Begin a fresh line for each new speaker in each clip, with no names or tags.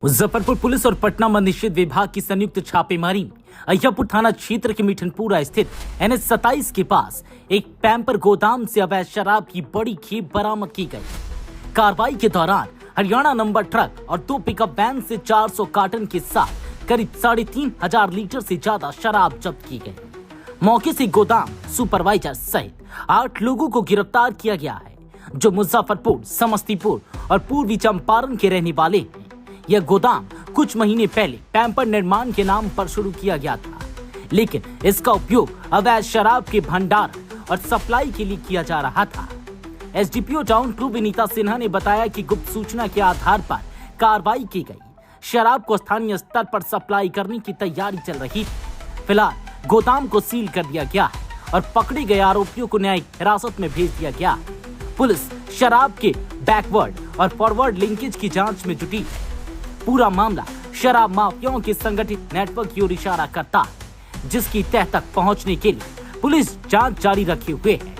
Muzaffarpur police और पटना मद्य निषेध विभाग की संयुक्त छापेमारी में अय्यापुर थाना क्षेत्र के मिठनपुरा स्थित NH 27 के पास एक पैम्पर गोदाम से अवैध शराब की बड़ी खेप बरामद की गई। कार्रवाई के दौरान हरियाणा नंबर ट्रक और 2 पिकअप वैन से 400 कार्टन के साथ करीब 3,500 लीटर से ज्यादा शराब जब्त की गई। मौके से गोदाम सुपरवाइजर सहित 8 लोगों को गिरफ्तार किया गया है, जो मुजफ्फरपुर, समस्तीपुर और पूर्वी चंपारण के रहने वाले हैं। यह गोदाम कुछ महीने पहले पैम्पर निर्माण के नाम पर शुरू किया गया था, लेकिन इसका उपयोग अवैध शराब के भंडारण और सप्लाई के लिए किया जा रहा था। SDPO टाउन 2 विनीता सिन्हा ने बताया कि गुप्त सूचना के आधार पर कार्रवाई की गई। शराब को स्थानीय स्तर पर सप्लाई करने की तैयारी चल रही थी। फिलहाल गोदाम को सील कर दिया गया है और पकड़े गए आरोपियों को न्यायिक हिरासत में भेज दिया गया। पुलिस शराब के बैकवर्ड और फॉरवर्ड लिंकेज की जांच में जुटी है। पूरा मामला शराब माफियाओं के संगठित नेटवर्क की ओर इशारा करता है, जिसकी तह तक पहुंचने के लिए पुलिस जांच जारी रखे हुए है।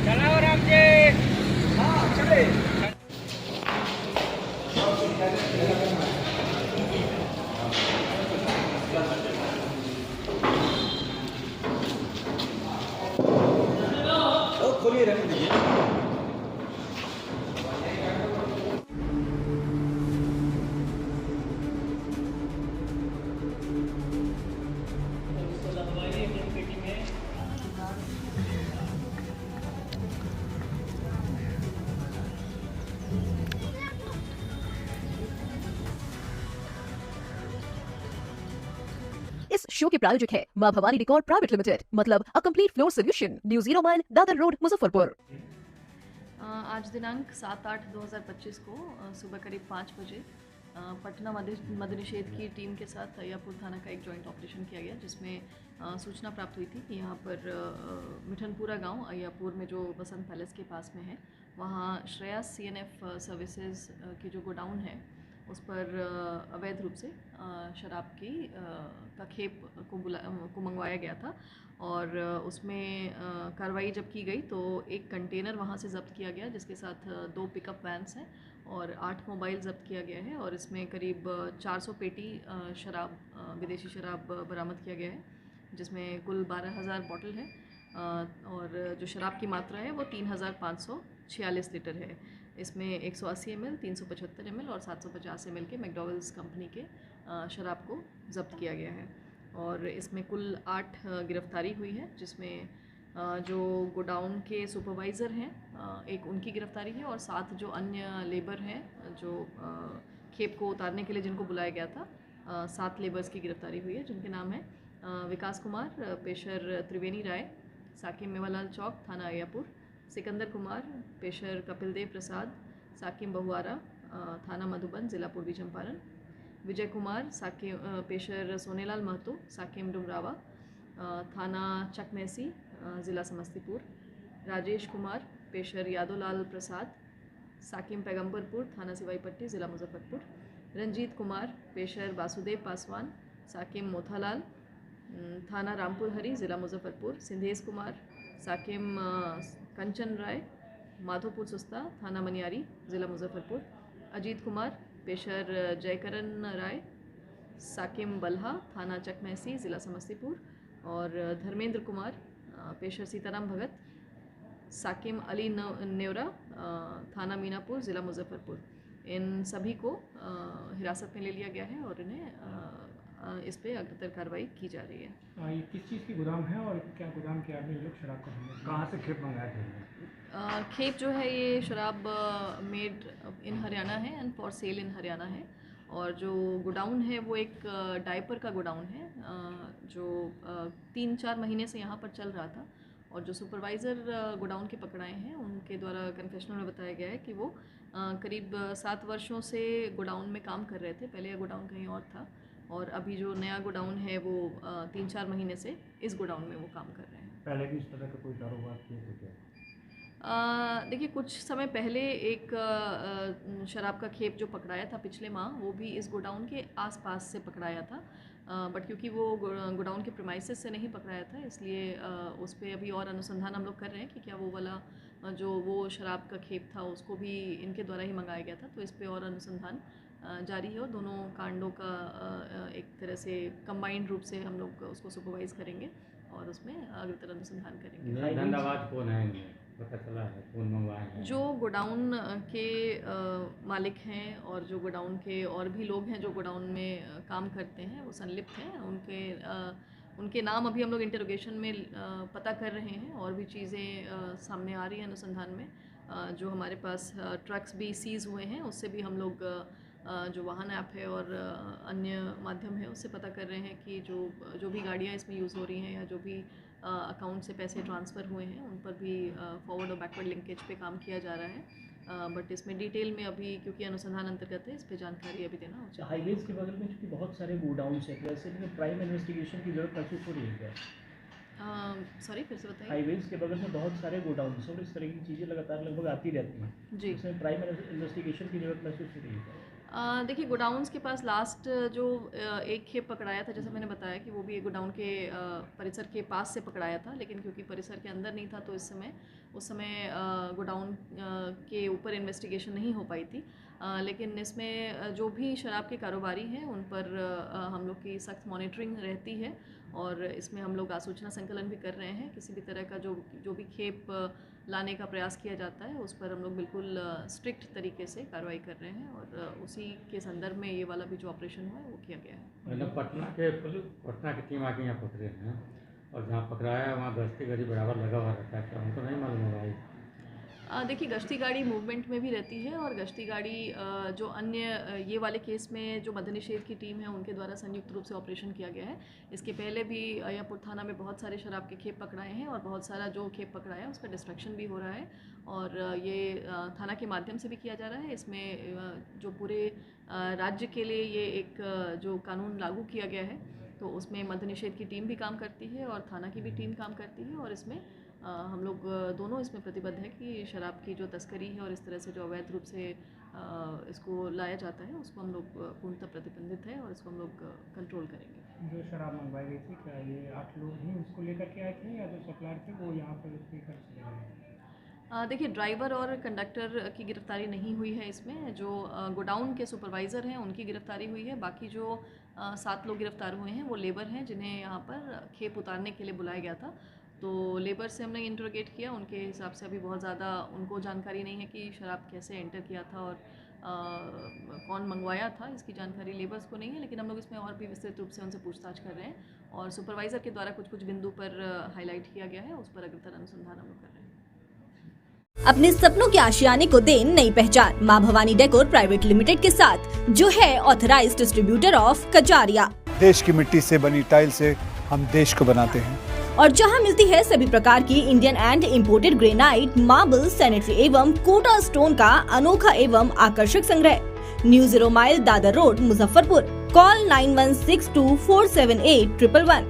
चलाओ राम जी। हाँ चले। खोलिए रहने दीजिए।
इस शो के प्रायोजक है मां भवानी डेकोर प्राइवेट लिमिटेड, मतलब a complete floor solution, new 0 mile, Dadar road, Muzaffarpur.
आज दिनांक 7/8/2025 को सुबह करीब 5 बजे पटना मद्य निषेध की टीम के साथ अय्यापुर थाना का एक जॉइंट ऑपरेशन किया गया, जिसमें सूचना प्राप्त हुई थी कि यहाँ पर मिठनपुरा गांव अय्यापुर में जो बसंत पैलेस के पास में है, वहाँ श्रेयस CNF सर्विसेज की जो गोडाउन है उस पर अवैध रूप से शराब की का खेप को मंगवाया गया था। और उसमें कार्रवाई जब की गई तो एक कंटेनर वहाँ से ज़ब्त किया गया, जिसके साथ 2 पिकअप वैन्स हैं और 8 मोबाइल ज़ब्त किया गया है। और इसमें करीब 400 पेटी शराब, विदेशी शराब बरामद किया गया है, जिसमें कुल 12,000 बॉटल है। और जो शराब की मात्रा है वो 3,546 लीटर है। इसमें 180 ml, 375 ml और 750 ml के मैकडॉवेल्स कंपनी के शराब को ज़ब्त किया गया है। और इसमें कुल 8 गिरफ्तारी हुई है, जिसमें जो गोडाउन के सुपरवाइज़र हैं एक उनकी गिरफ्तारी है, और 7 जो अन्य लेबर हैं जो खेप को उतारने के लिए जिनको बुलाया गया था, 7 लेबर्स की गिरफ्तारी हुई है, जिनके नाम है विकास कुमार, पेशर त्रिवेणी राय, साकिम मेवालाल चौक, थाना अय्यापुर; सिकंदर कुमार, पेशर कपिल देव प्रसाद, साकिम बहुआरा, थाना मधुबन, ज़िला पूर्वी चंपारण; विजय कुमार, पेशर सोनेलाल महतो, साकिम डुमरावा, थाना चकमेसी, ज़िला समस्तीपुर; राजेश कुमार, पेशर यादवलाल प्रसाद, साकिम पैगम्बरपुर, थाना सिवाईपट्टी, ज़िला मुजफ्फरपुर; रंजीत कुमार, पेशर वासुदेव पासवान, साकिम मोथालाल, थाना रामपुर हरी, ज़िला मुजफ्फरपुर; सिंधेश कुमार, साकिम कंचन राय, माधोपुर सुस्ता, थाना मनियारी, ज़िला मुजफ्फरपुर; अजीत कुमार, पेशर जयकरण राय, साकिम बल्हा, थाना चकमेसी, ज़िला समस्तीपुर; और धर्मेंद्र कुमार, पेशर सीताराम भगत, साकिम अली नेवरा, थाना मीनापुर, ज़िला मुजफ्फरपुर। इन सभी को हिरासत में ले लिया गया है और इन्हें इस पे अग्रतर कार्रवाई की जा रही है।
ये किस चीज़ की गोदाम है और क्या गोदाम के आदमी लोग शराब का हमले कहाँ से खेप मंगाए थे?
खेप जो है ये शराब मेड इन हरियाणा है एंड फॉर सेल इन हरियाणा है। और जो गोडाउन है वो एक डायपर का गोडाउन है, जो 3-4 महीने से यहाँ पर चल रहा था। और जो सुपरवाइज़र गोडाउन के पकड़ाए हैं उनके द्वारा कन्फेशनल में बताया गया है कि वो करीब 7 वर्षों से गोडाउन में काम कर रहे थे। पहले यह गोडाउन कहीं और था और अभी जो नया गोडाउन है वो 3-4 महीने से इस गोडाउन में वो काम कर रहे हैं।
पहले भी इस तरह का कोई कारोबार किए थे क्या?
देखिए, कुछ समय पहले एक शराब का खेप जो पकड़ाया था पिछले माह, वो भी इस गोडाउन के आसपास से पकड़ाया था। बट क्योंकि वो गोडाउन के प्रीमाइसेस से नहीं पकड़ाया था, इसलिए उस पर अभी और अनुसंधान हम लोग कर रहे हैं कि क्या वो वाला जो वो शराब का खेप था उसको भी इनके द्वारा ही मंगाया गया था। तो इस पर और अनुसंधान जारी है और दोनों कांडों का एक तरह से कंबाइंड रूप से हम लोग उसको सुपरवाइज करेंगे और उसमें अग्रतर अनुसंधान करेंगे।
धंधाबाज कौन है इनमें? पता चला है कौन मंगवाए हैं?
जो गोडाउन के मालिक हैं और जो गोडाउन के और भी लोग हैं जो गोडाउन में काम करते हैं, वो संलिप्त हैं। उनके नाम अभी हम लोग इंटरोगेशन में पता कर रहे हैं और भी चीज़ें सामने आ रही हैं अनुसंधान में। जो हमारे पास ट्रक्स भी सीज़ हुए हैं, उससे भी हम लोग जो वाहन ऐप है और अन्य माध्यम है उससे पता कर रहे हैं कि जो भी गाड़ियाँ इसमें यूज़ हो रही हैं या जो भी अकाउंट से पैसे ट्रांसफ़र हुए हैं उन पर भी फॉरवर्ड और बैकवर्ड लिंकेज पे काम किया जा रहा है। बट इसमें डिटेल में अभी क्योंकि अनुसंधान अंतर्गत है, इस पे जानकारी अभी देना उचित है।
हाईवेज के बगल में चूँकि बहुत सारे गोडाउन्स हैं, तो ऐसे में प्राइम इन्वेस्टिगेशन की जरूरत महसूस हो रही है क्या?
सॉरी, फिर से बताइए।
हाईवेज के बगल में बहुत सारे गोडाउन्स हैं और इस तरह की चीज़ें लगातार लगभग आती रहती हैं
जी।
इसमें प्राइम इन्वेस्टिगेशन की जरूरत महसूस हो रही है क्या?
देखिए, गोडाउन्स के पास लास्ट जो एक खेप पकड़ाया था, जैसे मैंने बताया कि वो भी एक गोडाउन के परिसर के पास से पकड़ाया था, लेकिन क्योंकि परिसर के अंदर नहीं था तो उस समय गोडाउन के ऊपर इन्वेस्टिगेशन नहीं हो पाई थी। लेकिन इसमें जो भी शराब के कारोबारी हैं उन पर हम लोग की सख्त मॉनिटरिंग रहती है और इसमें हम लोग आसूचना संकलन भी कर रहे हैं। किसी भी तरह का जो भी खेप लाने का प्रयास किया जाता है उस पर हम लोग बिल्कुल स्ट्रिक्ट तरीके से कार्रवाई कर रहे हैं और उसी के संदर्भ में ये वाला भी जो ऑपरेशन हुआ है वो किया गया है।
मतलब पटना की टीम आके यहाँ पकड़े हैं और जहाँ पकड़ाया है वहाँ गश्ती गाड़ी बराबर लगा हुआ रहता है, क्या हमको नहीं मालूम होगा?
देखिए, गश्ती गाड़ी मूवमेंट में भी रहती है और गश्ती गाड़ी जो अन्य ये वाले केस में जो मद्य निषेध की टीम है उनके द्वारा संयुक्त रूप से ऑपरेशन किया गया है। इसके पहले भी अय्यापुर थाना में बहुत सारे शराब के खेप पकड़ाए हैं और बहुत सारा जो खेप पकड़ाया है उसका डिस्ट्रक्शन भी हो रहा है और ये थाना के माध्यम से भी किया जा रहा है। इसमें जो पूरे राज्य के लिए ये एक जो कानून लागू किया गया है तो उसमें मद्य निषेध की टीम भी काम करती है और थाना की भी टीम काम करती है और इसमें हम लोग दोनों इसमें प्रतिबद्ध है कि शराब की जो तस्करी है और इस तरह से जो अवैध रूप से इसको लाया जाता है उसको हम लोग पूर्णतः प्रतिबंधित है और इसको हम लोग कंट्रोल करेंगे।
जो शराब मंगवाई गई थी, क्या ये 8 लोग ही उसको लेकर के आए थे या जो सप्लायर थे वो यहाँ पर उसके घर से गए?
देखिए, ड्राइवर और कंडक्टर की गिरफ्तारी नहीं हुई है इसमें। जो गोडाउन के सुपरवाइज़र हैं उनकी गिरफ्तारी हुई है। बाकी जो 7 लोग गिरफ्तार हुए हैं वो लेबर हैं जिन्हें यहाँ पर खेप उतारने के लिए बुलाया गया था। तो लेबर से हमने इंटरोगेट किया, उनके हिसाब से अभी बहुत ज़्यादा उनको जानकारी नहीं है कि शराब कैसे एंटर किया था और कौन मंगवाया था, इसकी जानकारी लेबर्स को नहीं है। लेकिन हम लोग इसमें और भी विस्तृत रूप से उनसे पूछताछ कर रहे हैं और सुपरवाइज़र के द्वारा कुछ बिंदु पर हाईलाइट किया गया है, उस पर अग्रतर अनुसंधान हम लोग कर रहे हैं।
अपने सपनों के आशियाने को दे नई पहचान माँ भवानी डेकोर प्राइवेट लिमिटेड के साथ, जो है ऑथराइज्ड डिस्ट्रीब्यूटर ऑफ कजारिया।
देश की मिट्टी से बनी टाइल से हम देश को बनाते हैं
और जहां मिलती है सभी प्रकार की Indian and imported granite, marble, sanitary एवं कोटा स्टोन का अनोखा एवं आकर्षक संग्रह। New 0 mile Dadar road, Muzaffarpur. Call 9162478111।